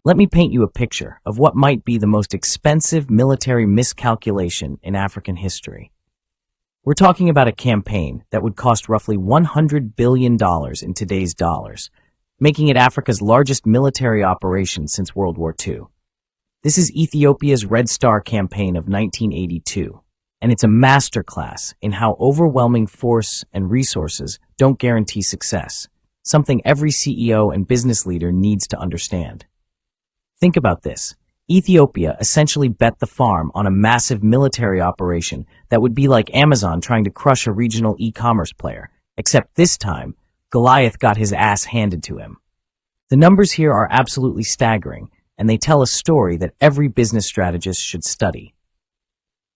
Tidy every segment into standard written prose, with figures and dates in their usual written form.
Let me paint you a picture of what might be the most expensive military miscalculation in African history. We're talking about a campaign that would cost roughly $100 billion in today's dollars, making it Africa's largest military operation since World War II. This is Ethiopia's Red Star campaign of 1982, and it's a masterclass in how overwhelming force and resources don't guarantee success, something every CEO and business leader needs to understand. Think about this. Ethiopia essentially bet the farm on a massive military operation that would be like Amazon trying to crush a regional e-commerce player, except this time, Goliath got his ass handed to him. The numbers here are absolutely staggering, and they tell a story that every business strategist should study.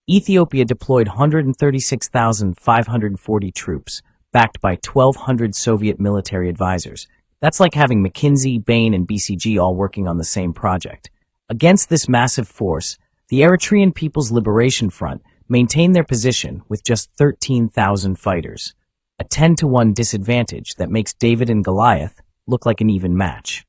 Ethiopia deployed 136,540 troops, backed by 1,200 Soviet military advisors. That's like having McKinsey, Bain, and BCG all working on the same project. Against this massive force, the Eritrean People's Liberation Front maintained their position with just 13,000 fighters, a 10-to-1 disadvantage that makes David and Goliath look like an even match.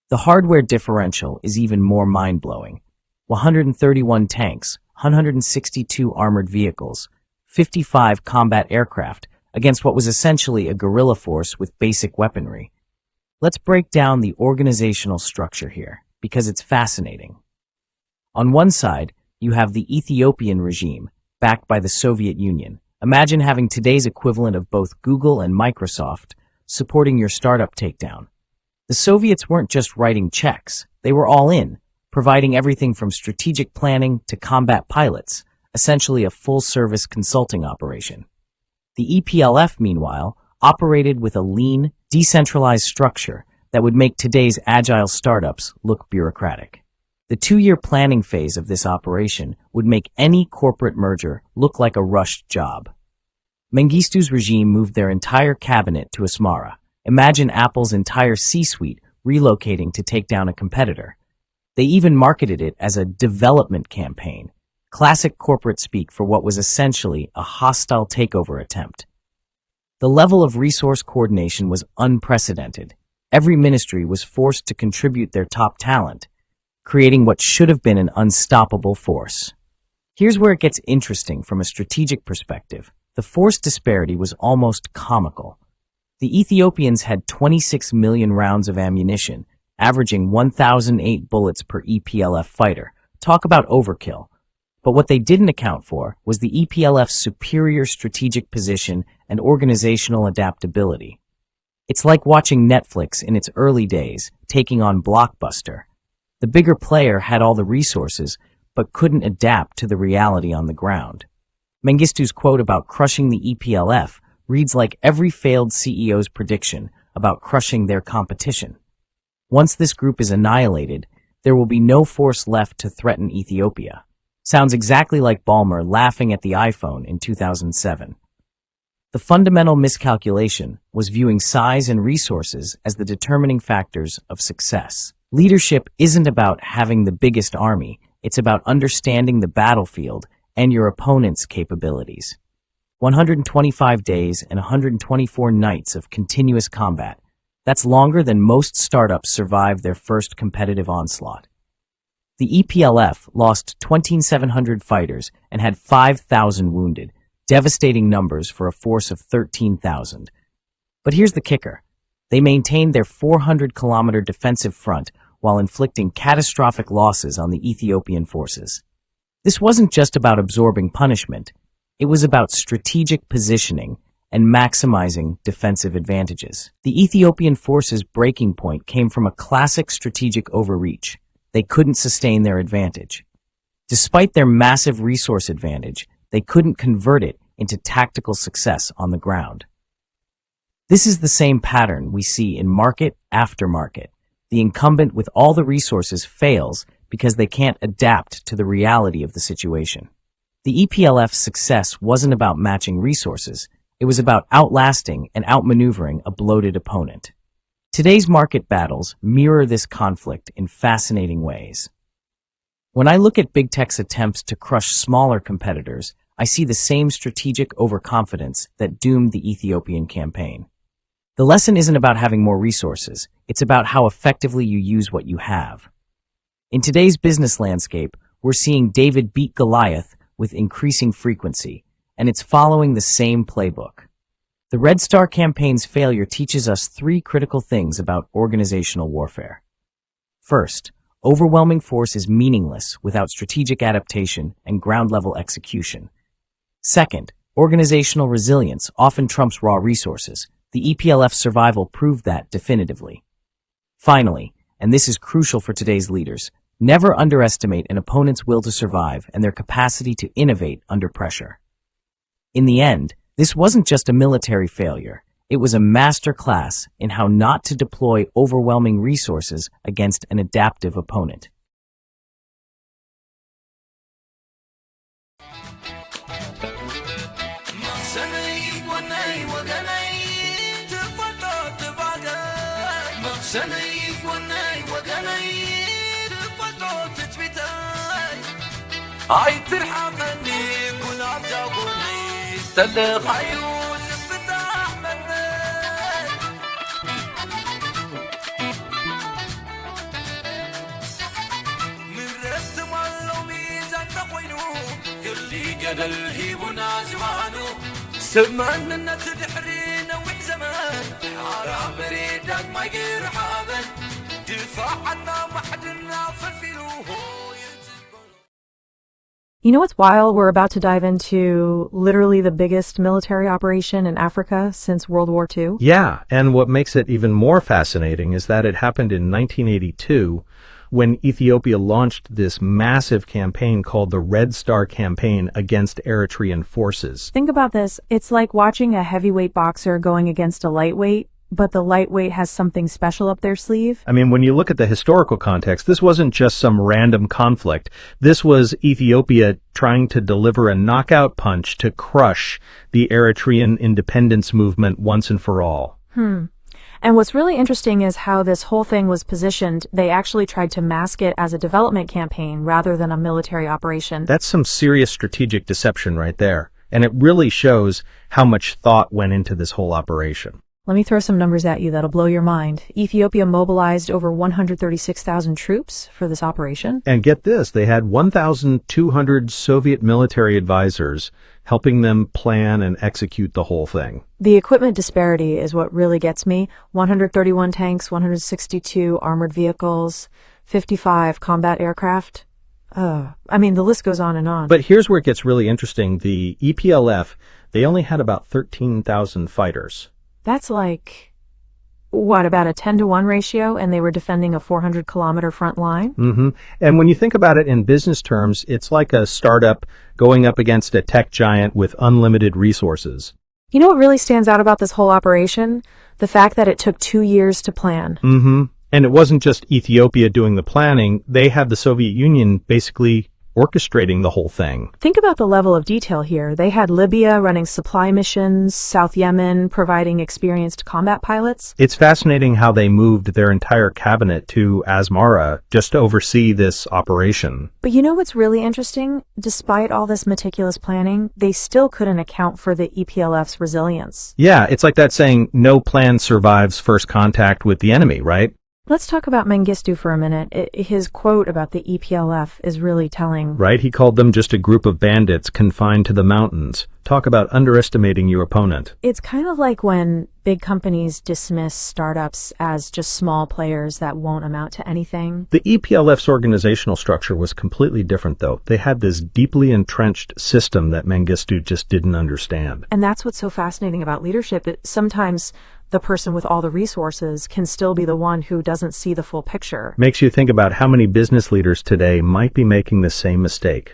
The hardware differential is even more mind-blowing. 131 tanks, 162 armored vehicles, 55 combat aircraft against what was essentially a guerrilla force with basic weaponry. Let's break down the organizational structure here, because it's fascinating. On one side, you have the Ethiopian regime, backed by the Soviet Union. Imagine having today's equivalent of both Google and Microsoft supporting your startup takedown. The Soviets weren't just writing checks, they were all in, providing everything from strategic planning to combat pilots, essentially a full-service consulting operation. The EPLF, meanwhile, operated with a lean, decentralized structure that would make today's agile startups look bureaucratic. The 2-year planning phase of this operation would make any corporate merger look like a rushed job. Mengistu's regime moved their entire cabinet to Asmara. Imagine Apple's entire C-suite relocating to take down a competitor. They even marketed it as a development campaign, classic corporate speak for what was essentially a hostile takeover attempt. The level of resource coordination was unprecedented. Every ministry was forced to contribute their top talent, creating what should have been an unstoppable force. Here's where it gets interesting from a strategic perspective. The force disparity was almost comical. The Ethiopians had 26 million rounds of ammunition, averaging 1,008 bullets per EPLF fighter. Talk about overkill. But what they didn't account for was the EPLF's superior strategic position and organizational adaptability. It's like watching Netflix in its early days, taking on Blockbuster. The bigger player had all the resources, but couldn't adapt to the reality on the ground. Mengistu's quote about crushing the EPLF reads like every failed CEO's prediction about crushing their competition. Once this group is annihilated, there will be no force left to threaten Ethiopia. Sounds exactly like Ballmer laughing at the iPhone in 2007. The fundamental miscalculation was viewing size and resources as the determining factors of success. Leadership isn't about having the biggest army, it's about understanding the battlefield and your opponent's capabilities. 125 days and 124 nights of continuous combat. That's longer than most startups survive their first competitive onslaught. The EPLF lost 2,700 fighters and had 5,000 wounded, devastating numbers for a force of 13,000. But here's the kicker. They maintained their 400-kilometer defensive front while inflicting catastrophic losses on the Ethiopian forces. This wasn't just about absorbing punishment. It was about strategic positioning and maximizing defensive advantages. The Ethiopian forces' breaking point came from a classic strategic overreach. They couldn't sustain their advantage. Despite their massive resource advantage, they couldn't convert it into tactical success on the ground. This is the same pattern we see in market after market. The incumbent with all the resources fails because they can't adapt to the reality of the situation. The EPLF's success wasn't about matching resources. It was about outlasting and outmaneuvering a bloated opponent. Today's market battles mirror this conflict in fascinating ways. When I look at big tech's attempts to crush smaller competitors, I see the same strategic overconfidence that doomed the Ethiopian campaign. The lesson isn't about having more resources, it's about how effectively you use what you have. In today's business landscape, we're seeing David beat Goliath with increasing frequency, and it's following the same playbook. The Red Star campaign's failure teaches us three critical things about organizational warfare. First, overwhelming force is meaningless without strategic adaptation and ground-level execution. Second, organizational resilience often trumps raw resources. The EPLF's survival proved that definitively. Finally, and this is crucial for today's leaders, never underestimate an opponent's will to survive and their capacity to innovate under pressure. In the end, this wasn't just a military failure. It was a masterclass in how not to deploy overwhelming resources against an adaptive opponent. You know what's wild? We're about to dive into literally the biggest military operation in Africa since World War II. Yeah, and what makes it even more fascinating is that it happened in 1982 when Ethiopia launched this massive campaign called the Red Star Campaign against Eritrean forces. Think about this. It's like watching a heavyweight boxer going against a lightweight, but the lightweight has something special up their sleeve. I mean, when you look at the historical context, this wasn't just some random conflict. This was Ethiopia trying to deliver a knockout punch to crush the Eritrean independence movement once and for all. And what's really interesting is how this whole thing was positioned. They actually tried to mask it as a development campaign rather than a military operation. That's some serious strategic deception right there. And it really shows how much thought went into this whole operation. Let me throw some numbers at you that'll blow your mind. Ethiopia mobilized over 136,000 troops for this operation. And get this, they had 1,200 Soviet military advisors helping them plan and execute the whole thing. The equipment disparity is what really gets me. 131 tanks, 162 armored vehicles, 55 combat aircraft. The list goes on and on. But here's where it gets really interesting. The EPLF, they only had about 13,000 fighters. That's like, about a 10-to-1 ratio, and they were defending a 400-kilometer front line? And when you think about it in business terms, it's like a startup going up against a tech giant with unlimited resources. You know what really stands out about this whole operation? The fact that it took 2 years to plan. And it wasn't just Ethiopia doing the planning. They had the Soviet Union basically orchestrating the whole thing. Think about the level of detail here. They had Libya running supply missions, South Yemen providing experienced combat pilots. It's fascinating how they moved their entire cabinet to Asmara just to oversee this operation. But you know what's really interesting? Despite all this meticulous planning, they still couldn't account for the EPLF's resilience. Yeah, it's like that saying, no plan survives first contact with the enemy, right? Let's talk about Mengistu for a minute. His quote about the EPLF is really telling. Right, he called them just a group of bandits confined to the mountains. Talk about underestimating your opponent. It's kind of like when big companies dismiss startups as just small players that won't amount to anything. The EPLF's organizational structure was completely different, though. They had this deeply entrenched system that Mengistu just didn't understand. And that's what's so fascinating about leadership. Sometimes the person with all the resources can still be the one who doesn't see the full picture. Makes you think about how many business leaders today might be making the same mistake.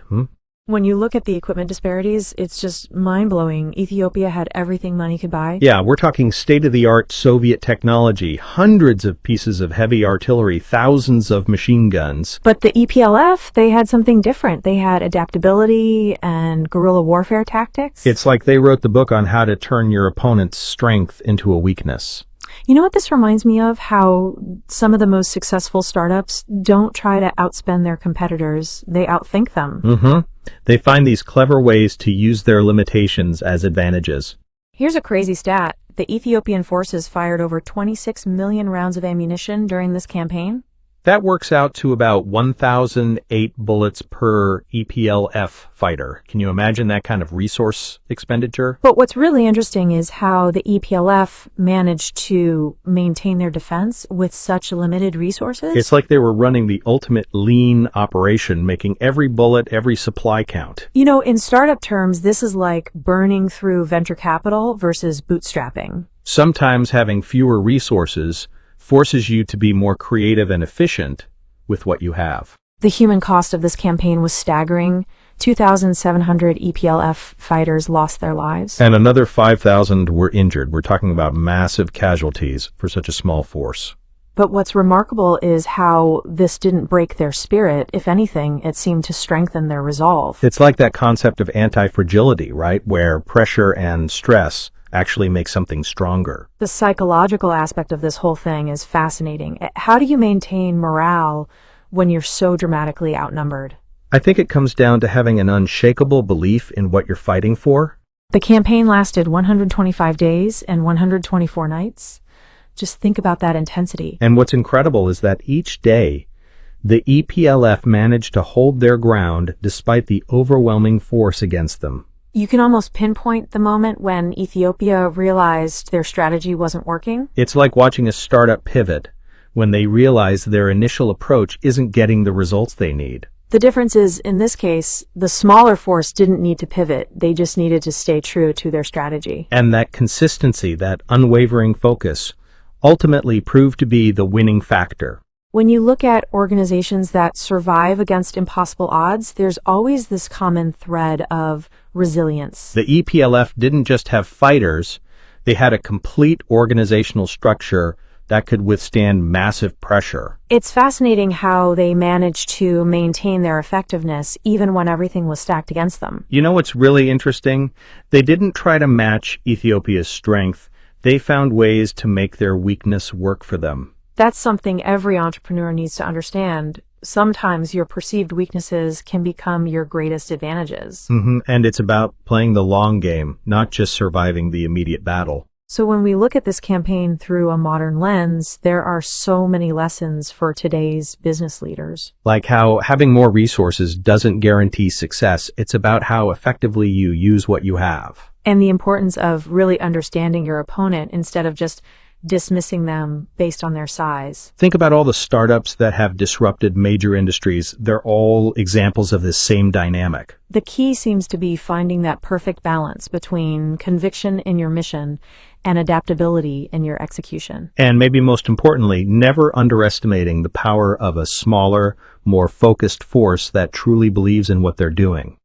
When you look at the equipment disparities, it's just mind-blowing. Ethiopia had everything money could buy. Yeah, we're talking state-of-the-art Soviet technology, hundreds of pieces of heavy artillery, thousands of machine guns. But the EPLF, they had something different. They had adaptability and guerrilla warfare tactics. It's like they wrote the book on how to turn your opponent's strength into a weakness. You know what this reminds me of? How some of the most successful startups don't try to outspend their competitors. They outthink them. They find these clever ways to use their limitations as advantages. Here's a crazy stat. The Ethiopian forces fired over 26 million rounds of ammunition during this campaign. That works out to about 1,008 bullets per EPLF fighter. Can you imagine that kind of resource expenditure? But what's really interesting is how the EPLF managed to maintain their defense with such limited resources. It's like they were running the ultimate lean operation, making every bullet, every supply count. You know, in startup terms, this is like burning through venture capital versus bootstrapping. Sometimes having fewer resources forces you to be more creative and efficient with what you have. The human cost of this campaign was staggering. 2,700 EPLF fighters lost their lives. And another 5,000 were injured. We're talking about massive casualties for such a small force. But what's remarkable is how this didn't break their spirit. If anything, it seemed to strengthen their resolve. It's like that concept of anti-fragility, right? Where pressure and stress actually make something stronger. The psychological aspect of this whole thing is fascinating. How do you maintain morale when you're so dramatically outnumbered? I think it comes down to having an unshakable belief in what you're fighting for. The campaign lasted 125 days and 124 nights. Just think about that intensity. And what's incredible is that each day, the EPLF managed to hold their ground despite the overwhelming force against them. You can almost pinpoint the moment when Ethiopia realized their strategy wasn't working. It's like watching a startup pivot when they realize their initial approach isn't getting the results they need. The difference is, in this case, the smaller force didn't need to pivot. They just needed to stay true to their strategy. And that consistency, that unwavering focus, ultimately proved to be the winning factor. When you look at organizations that survive against impossible odds, there's always this common thread of resilience. The EPLF didn't just have fighters, they had a complete organizational structure that could withstand massive pressure. It's fascinating how they managed to maintain their effectiveness even when everything was stacked against them. You know what's really interesting? They didn't try to match Ethiopia's strength. They found ways to make their weakness work for them. That's something every entrepreneur needs to understand. Sometimes your perceived weaknesses can become your greatest advantages. And it's about playing the long game, not just surviving the immediate battle. So when we look at this campaign through a modern lens, there are so many lessons for today's business leaders. Like how having more resources doesn't guarantee success. It's about how effectively you use what you have. And the importance of really understanding your opponent instead of just dismissing them based on their size. Think about all the startups that have disrupted major industries. They're all examples of this same dynamic. The key seems to be finding that perfect balance between conviction in your mission and adaptability in your execution. And maybe most importantly, never underestimating the power of a smaller, more focused force that truly believes in what they're doing.